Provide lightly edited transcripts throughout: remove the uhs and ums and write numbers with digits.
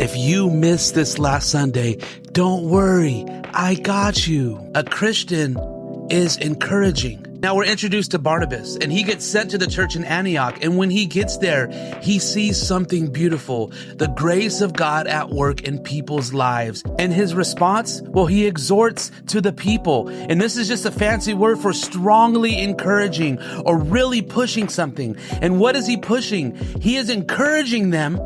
If you missed this last Sunday, don't worry, I got you. A Christian is encouraging. Now we're introduced to Barnabas, and he gets sent to the church in Antioch. And when he gets there, he sees something beautiful, the grace of God at work in people's lives. And his response, well, he exhorts to the people. And this is just a fancy word for strongly encouraging or really pushing something. And what is he pushing? He is encouraging them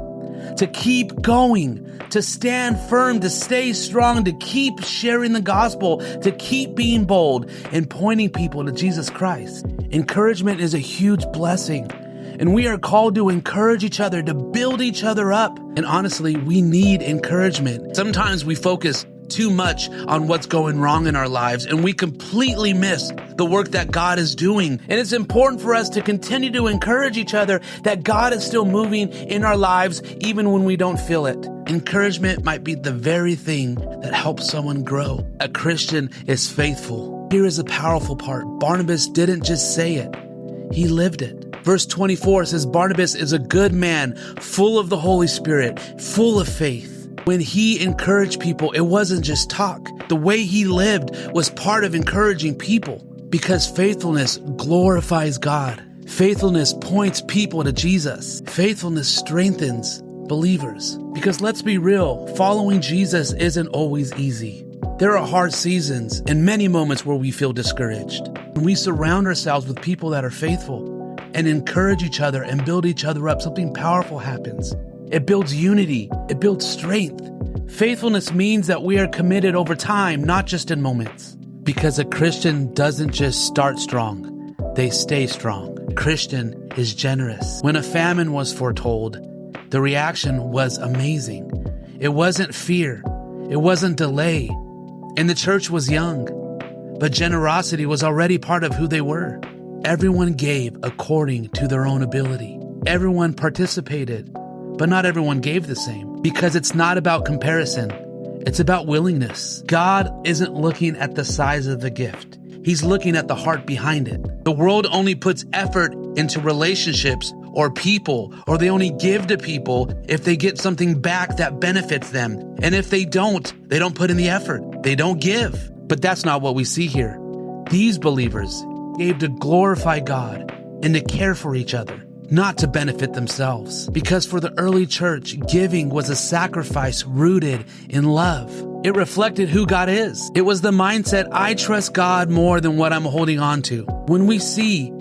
to keep going, to stand firm, to stay strong, to keep sharing the gospel, to keep being bold and pointing people to Jesus Christ. Encouragement is a huge blessing, and we are called to encourage each other, to build each other up. And honestly, we need encouragement. Sometimes we focus too much on what's going wrong in our lives, and we completely miss the work that God is doing. And it's important for us to continue to encourage each other that God is still moving in our lives, even when we don't feel it. Encouragement might be the very thing that helps someone grow. A Christian is faithful. Here is a powerful part. Barnabas didn't just say it, he lived it. Verse 24 says, Barnabas is a good man, full of the Holy Spirit, full of faith. When he encouraged people, it wasn't just talk. The way he lived was part of encouraging people, because faithfulness glorifies God. Faithfulness points people to Jesus. Faithfulness strengthens believers. Because let's be real, following Jesus isn't always easy. There are hard seasons and many moments where we feel discouraged. When we surround ourselves with people that are faithful and encourage each other and build each other up, something powerful happens. It builds unity. It builds strength. Faithfulness means that we are committed over time, not just in moments. Because a Christian doesn't just start strong, they stay strong. A Christian is generous. When a famine was foretold, the reaction was amazing. It wasn't fear. It wasn't delay. And the church was young, but generosity was already part of who they were. Everyone gave according to their own ability. Everyone participated. But not everyone gave the same, because it's not about comparison. It's about willingness. God isn't looking at the size of the gift. He's looking at the heart behind it. The world only puts effort into relationships or people, or they only give to people if they get something back that benefits them. And if they don't put in the effort. They don't give. But that's not what we see here. These believers gave to glorify God and to care for each other, not to benefit themselves. Because for the early church, giving was a sacrifice rooted in love. It reflected who God is. It was the mindset, I trust God more than what I'm holding on to. When we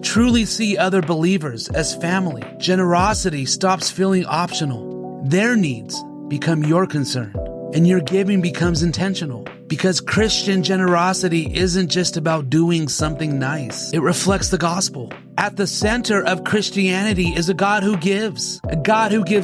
truly see other believers as family, generosity stops feeling optional. Their needs become your concern, and your giving becomes intentional. Because Christian generosity isn't just about doing something nice. It reflects the gospel. At the center of Christianity is a God who gives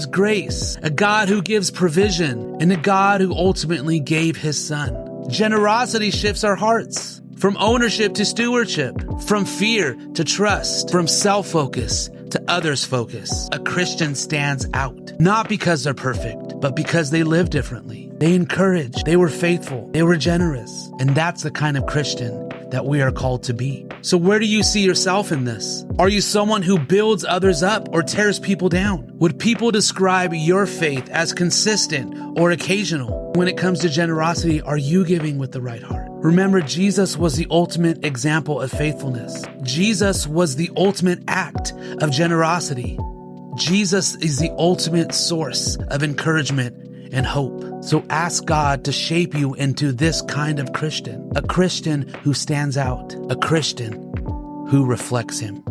grace, a God who gives provision, and a God who ultimately gave his son. Generosity shifts our hearts from ownership to stewardship, from fear to trust, from self-focus to others' focus. A Christian stands out, not because they're perfect, but because they live differently. They encouraged, they were faithful, they were generous. And that's the kind of Christian that we are called to be. So where do you see yourself in this? Are you someone who builds others up or tears people down? Would people describe your faith as consistent or occasional? When it comes to generosity, are you giving with the right heart? Remember, Jesus was the ultimate example of faithfulness. Jesus was the ultimate act of generosity. Jesus is the ultimate source of encouragement and hope. So ask God to shape you into this kind of Christian, a Christian who stands out, a Christian who reflects him.